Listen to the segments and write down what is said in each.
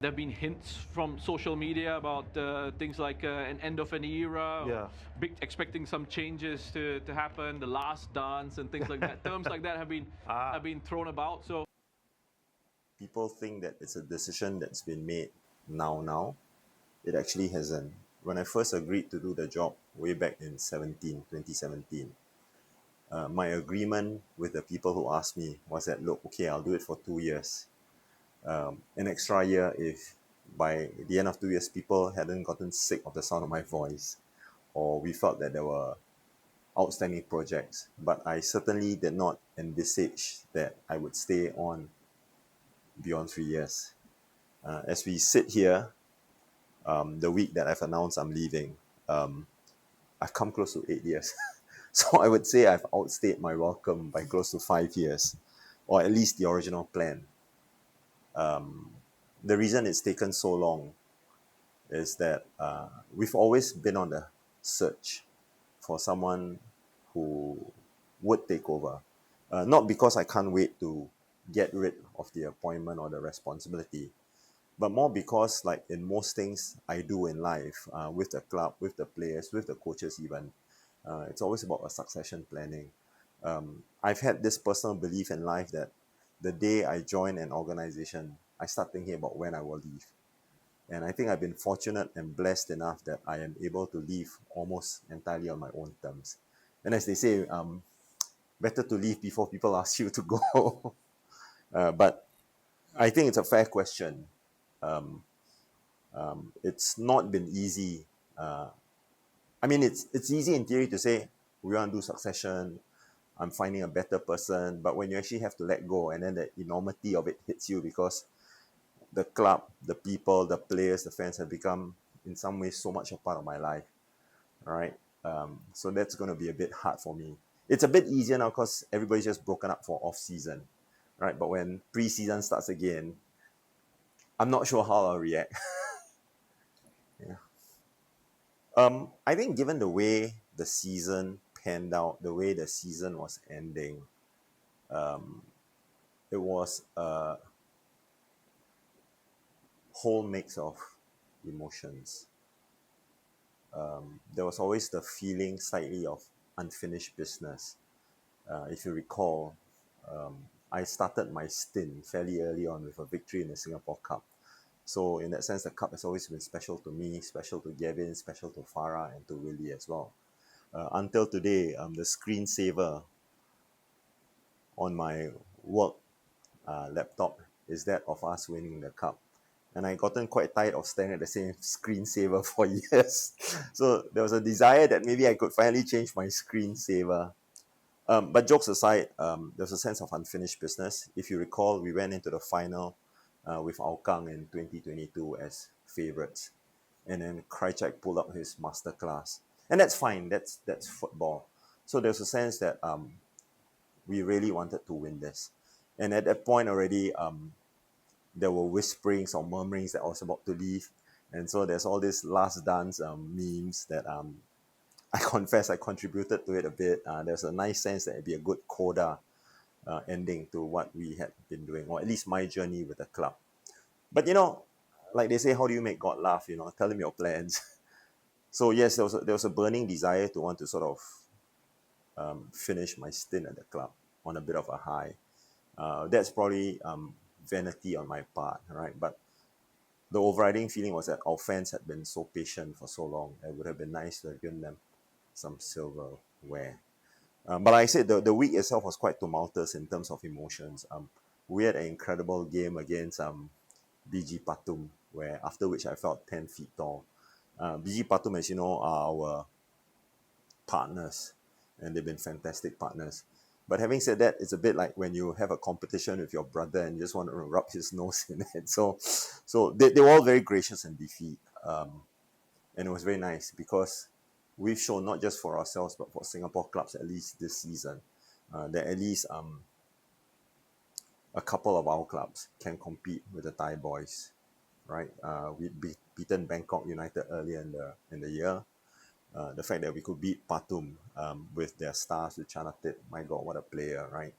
There have been hints from social media about things like an end of an era, or expecting some changes to happen, the last dance, and things like that. Terms like that have been thrown about. So People think that it's a decision that's been made now. It actually hasn't. When I first agreed to do the job way back in 2017, my agreement with the people who asked me was that, look, okay, I'll do it for 2 years. An extra year if by the end of 2 years people hadn't gotten sick of the sound of my voice, or we felt that there were outstanding projects. But I certainly did not envisage that I would stay on beyond 3 years. As we sit here, the week that I've announced I'm leaving, I've come close to 8 years. So I would say I've outstayed my welcome by close to 5 years, or at least the original plan. The reason it's taken so long is that we've always been on the search for someone who would take over. Not because I can't wait to get rid of the appointment or the responsibility, but more because, like in most things I do in life, with the club, with the players, with the coaches even, it's always about a succession planning. I've had this personal belief in life that the day I join an organization, I start thinking about when I will leave. And I think I've been fortunate and blessed enough that I am able to leave almost entirely on my own terms. And as they say, better to leave before people ask you to go. But I think it's a fair question. It's not been easy. I mean, it's easy in theory to say we want to do succession. I'm finding a better person, but when you actually have to let go, and then the enormity of it hits you because the club, the people, the players, the fans have become in some ways so much a part of my life. All right. So that's going to be a bit hard for me. It's a bit easier now because everybody's just broken up for off season, right? But when pre-season starts again, I'm not sure how I'll react. Yeah. I think given the way the season panned out, the way the season was ending, it was a whole mix of emotions. There was always the feeling slightly of unfinished business. If you recall, I started my stint fairly early on with a victory in the Singapore Cup. So in that sense, the cup has always been special to me, special to Gavin, special to Farah, and to Willie as well. Until today, the screensaver on my work laptop is that of us winning the cup. And I gotten quite tired of staring at the same screensaver for years. So there was a desire that maybe I could finally change my screensaver. But jokes aside, there's a sense of unfinished business. If you recall, we went into the final with outgoing in 2022 as favourites. And then Krychek pulled up his masterclass. And that's fine, that's football. So there's a sense that we really wanted to win this. And at that point already, there were whisperings or murmurings that I was about to leave. And so there's all these last dance memes that I confess I contributed to it a bit. There's a nice sense that it'd be a good coda ending to what we had been doing, or at least my journey with the club. But like they say, how do you make God laugh? Tell him your plans. So yes, there was a burning desire to want to sort of finish my stint at the club on a bit of a high. That's probably vanity on my part, right? But the overriding feeling was that our fans had been so patient for so long. It would have been nice to have given them some silverware. But like I said, the week itself was quite tumultuous in terms of emotions. We had an incredible game against BG Patum, where after which I felt 10 feet tall. BG Patum, as you know, are our partners, and they've been fantastic partners. But having said that, it's a bit like when you have a competition with your brother and you just want to rub his nose in it. So they were all very gracious in defeat. And it was very nice because we've shown not just for ourselves, but for Singapore clubs, at least this season, that at least a couple of our clubs can compete with the Thai boys, right? We'd beaten Bangkok United earlier in the year. The fact that we could beat Patum with their stars, with Chanatit, my God, what a player, right?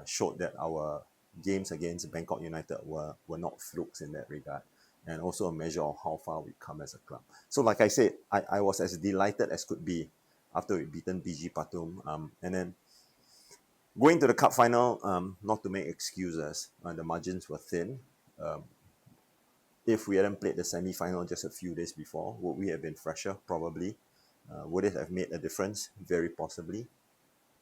Showed that our games against Bangkok United were not flukes in that regard. and also a measure of how far we've come as a club. So like I said, I was as delighted as could be after we'd beaten BG Patum. And then going to the cup final, not to make excuses, the margins were thin. If we hadn't played the semi-final just a few days before, would we have been fresher? Probably. Would it have made a difference? Very possibly.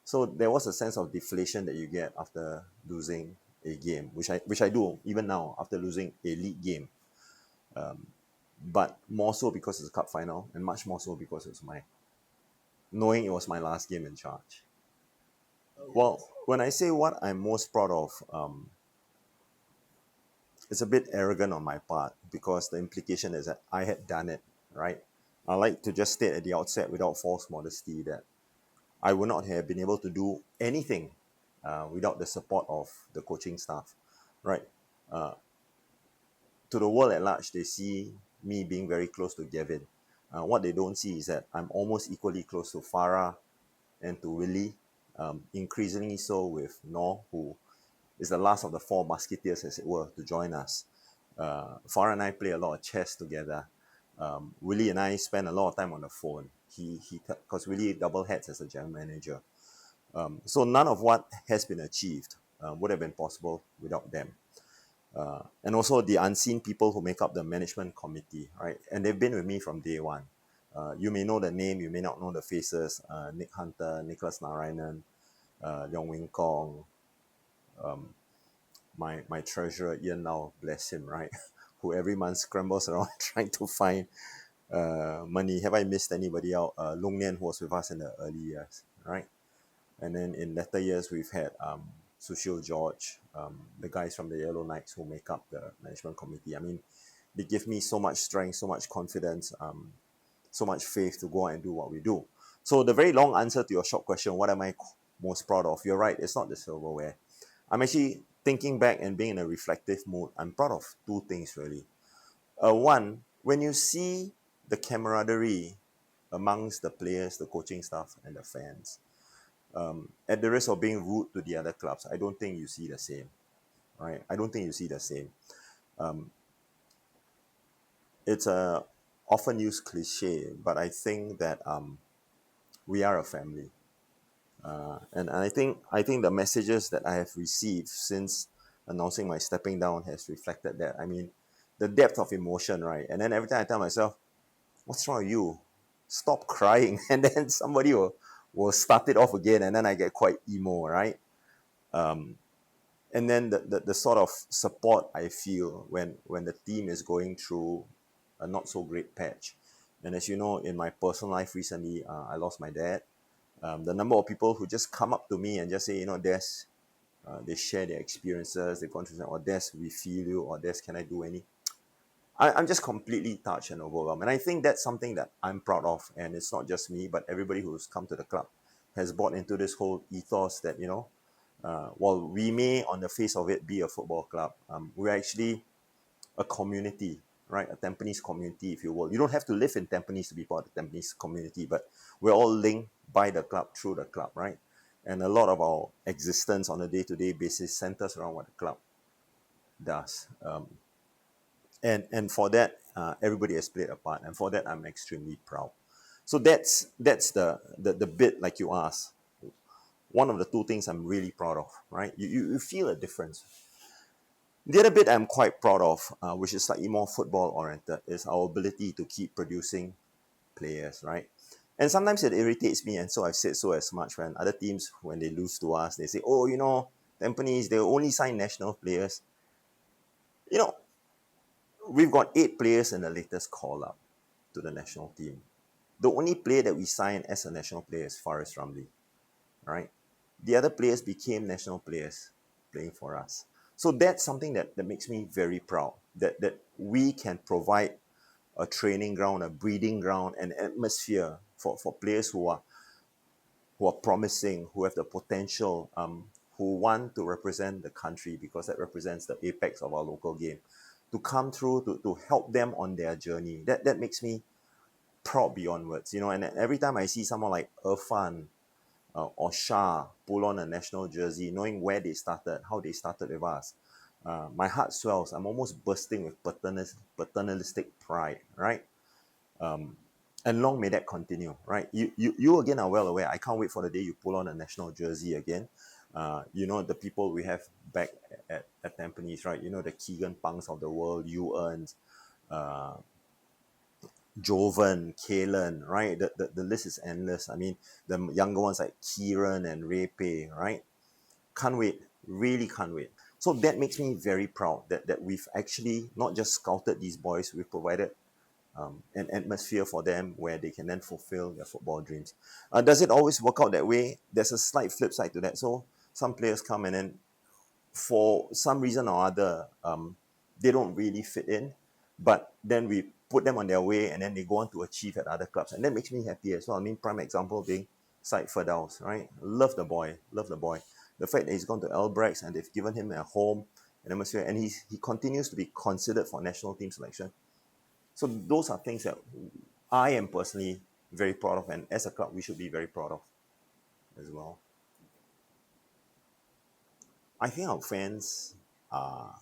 So there was a sense of deflation that you get after losing a game, which I do even now after losing a league game. But more so because it's a cup final, and much more so because it was knowing it was my last game in charge. Well, when I say what I'm most proud of, it's a bit arrogant on my part because the implication is that I had done it, right? I like to just state at the outset without false modesty that I would not have been able to do anything without the support of the coaching staff, right? To the world at large, they see me being very close to Gavin. What they don't see is that I'm almost equally close to Farah and to Willie, increasingly so with Noor, who is the last of the four musketeers, as it were, to join us. Farah and I play a lot of chess together. Willie and I spend a lot of time on the phone. Because Willie double heads as a general manager. So none of what has been achieved would have been possible without them. And also the unseen people who make up the management committee, right? And they've been with me from day one. You may know the name, you may not know the faces. Nick Hunter, Nicholas Narayanan, Leong Wing Kong, my treasurer Ian Lau, bless him, right? Who every month scrambles around trying to find money. Have I missed anybody out? Long Nian, who was with us in the early years, right? And then in later years, we've had Sushil George, the guys from the Yellow Knights who make up the management committee. I mean, they give me so much strength, so much confidence, so much faith to go and do what we do. So the very long answer to your short question, what am I most proud of? You're right, it's not the silverware. I'm actually thinking back and being in a reflective mood. I'm proud of two things really. One, when you see the camaraderie amongst the players, the coaching staff, and the fans, at the risk of being rude to the other clubs, I don't think you see the same, right? I don't think you see the same. It's a often used cliche, but I think that we are a family, and I think the messages that I have received since announcing my stepping down has reflected that. I mean, the depth of emotion, right? And then every time I tell myself, "What's wrong with you? Stop crying," and then somebody will start it off again, and then I get quite emo, right? And then the sort of support I feel when the team is going through a not so great patch. And as you know, in my personal life recently, I lost my dad. The number of people who just come up to me and just say, Des, they share their experiences, they've gone through something, or Des, we feel you, or Des, can I do any? I'm just completely touched and overwhelmed. And I think that's something that I'm proud of. And it's not just me, but everybody who's come to the club has bought into this whole ethos that, while we may on the face of it be a football club, we're actually a community, right? A Tampines community, if you will. You don't have to live in Tampines to be part of the Tampines community, but we're all linked by the club, through the club, right? And a lot of our existence on a day-to-day basis centers around what the club does. And for that, everybody has played a part, and for that, I'm extremely proud. So that's the bit, like you asked. One of the two things I'm really proud of, right? You feel a difference. The other bit I'm quite proud of, which is slightly more football oriented, is our ability to keep producing players, right? And sometimes it irritates me, and so I've said so as much when other teams, when they lose to us, they say, "Oh, Tampines, they only sign national players." We've got 8 players in the latest call-up to the national team. The only player that we signed as a national player is Faris Ramli, right? The other players became national players playing for us. So that's something that makes me very proud, that we can provide a training ground, a breeding ground, an atmosphere for players who are promising, who have the potential, who want to represent the country because that represents the apex of our local game, to come through to help them on their journey. That makes me proud beyond words, and every time I see someone like Irfan or Shah pull on a national jersey, knowing where they started, how they started with us, my heart swells. I'm almost bursting with paternalistic pride, right? And long may that continue, right? You again are well aware. I can't wait for the day you pull on a national jersey again. The people we have back at Tampines, right? The Keegan Punks of the world, you earned, Jovan, Kalen, right? The list is endless. I mean, the younger ones like Kieran and Repe, right? Can't wait, really can't wait. So that makes me very proud that we've actually not just scouted these boys, we've provided an atmosphere for them where they can then fulfill their football dreams. Does it always work out that way? There's a slight flip side to that. So some players come and then for some reason or other, they don't really fit in, but then we put them on their way and then they go on to achieve at other clubs. And that makes me happy as well. I mean, prime example being Syed Firdaus, right? Love the boy, love the boy. The fact that he's gone to Albrechts and they've given him a home, an atmosphere, and he continues to be considered for national team selection. So those are things that I am personally very proud of, and as a club, we should be very proud of as well. I think our fans are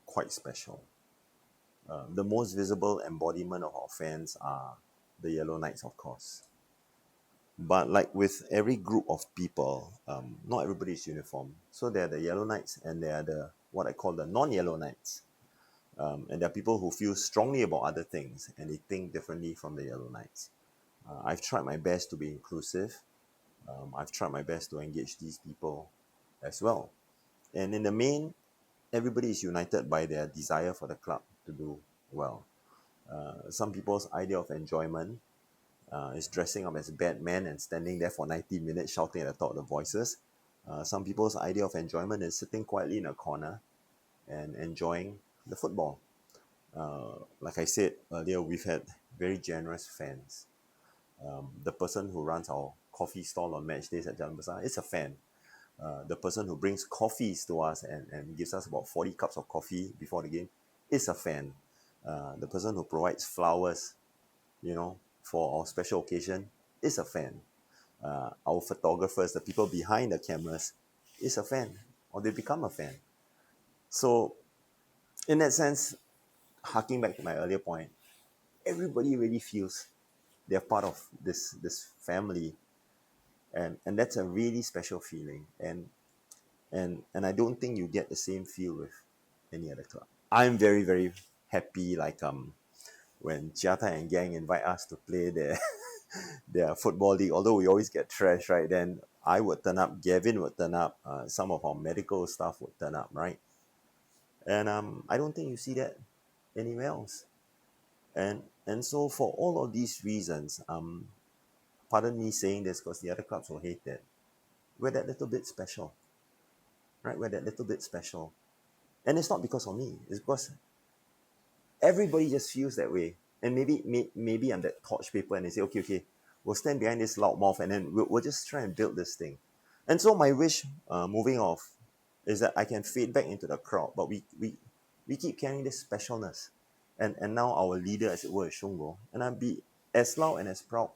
quite special. The most visible embodiment of our fans are the Yellow Knights, of course. But like with every group of people, not everybody is uniform. So there are the Yellow Knights and there are the what I call the non-Yellow Knights. And there are people who feel strongly about other things and they think differently from the Yellow Knights. I've tried my best to be inclusive. I've tried my best to engage these people as well. And in the main, everybody is united by their desire for the club to do well. Some people's idea of enjoyment is dressing up as Batman and standing there for 90 minutes shouting at the top of the voices. Some people's idea of enjoyment is sitting quietly in a corner and enjoying the football. Like I said earlier, we've had very generous fans. The person who runs our coffee stall on match days at Jalan Besar is a fan. The person who brings coffees to us and gives us about 40 cups of coffee before the game is a fan. The person who provides flowers, for our special occasion is a fan. Our photographers, the people behind the cameras, is a fan, or they become a fan. So, in that sense, harking back to my earlier point, everybody really feels they're part of this family, and that's a really special feeling. And I don't think you get the same feel with any other club. I'm very, very happy, like when Chiata and gang invite us to play their football league, although we always get trashed, right? Then I would turn up, Gavin would turn up, some of our medical staff would turn up, right? And I don't think you see that anywhere else. And so for all of these reasons, pardon me saying this because the other clubs will hate that, we're that little bit special, right? We're that little bit special. And it's not because of me, it's because everybody just feels that way. And maybe I'm that torch paper and they say, okay, we'll stand behind this loudmouth and then we'll just try and build this thing. And so my wish, moving off, is that I can fade back into the crowd, but we keep carrying this specialness. And now our leader, as it were, is Shungo, and I'll be as loud and as proud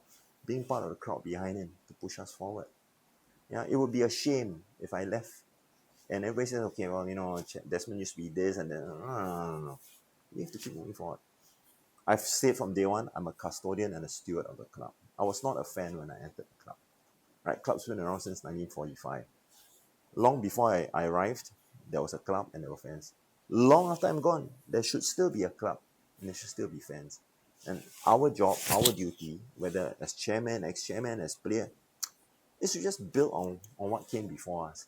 being part of the crowd behind him to push us forward. Yeah, it would be a shame if I left and everybody says, okay, well, Desmond used to be this and then, no. We have to keep moving forward. I've said from day one, I'm a custodian and a steward of the club. I was not a fan when I entered the club. Right, club's been around since 1945. Long before I arrived, there was a club and there were fans. Long after I'm gone, there should still be a club and there should still be fans. And our job, our duty, whether as chairman, ex-chairman, as player, is to just build on what came before us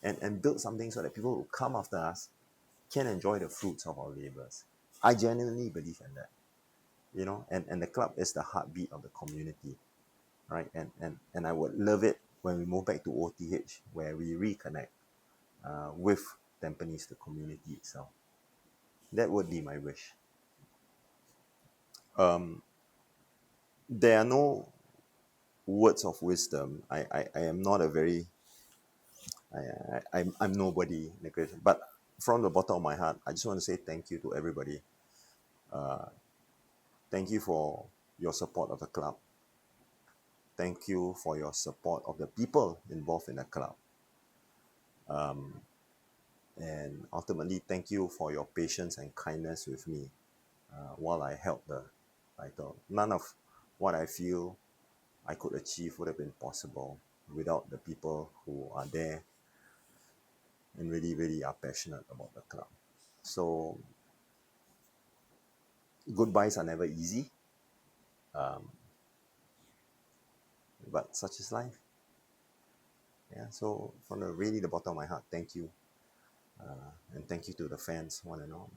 and build something so that people who come after us can enjoy the fruits of our labors. I genuinely believe in that, and the club is the heartbeat of the community, right? And I would love it when we move back to OTH, where we reconnect with Tampines, the community itself. That would be my wish. There are no words of wisdom. I am not a very, I'm nobody in the creation. But from the bottom of my heart, I just want to say thank you to everybody. Thank you for your support of the club. Thank you for your support of the people involved in the club. And ultimately, thank you for your patience and kindness with me while I held the title. None of what I feel I could achieve would have been possible without the people who are there and really, really are passionate about the club. So goodbyes are never easy, but such is life. Yeah. So from the really the bottom of my heart, thank you, and thank you to the fans, one and all.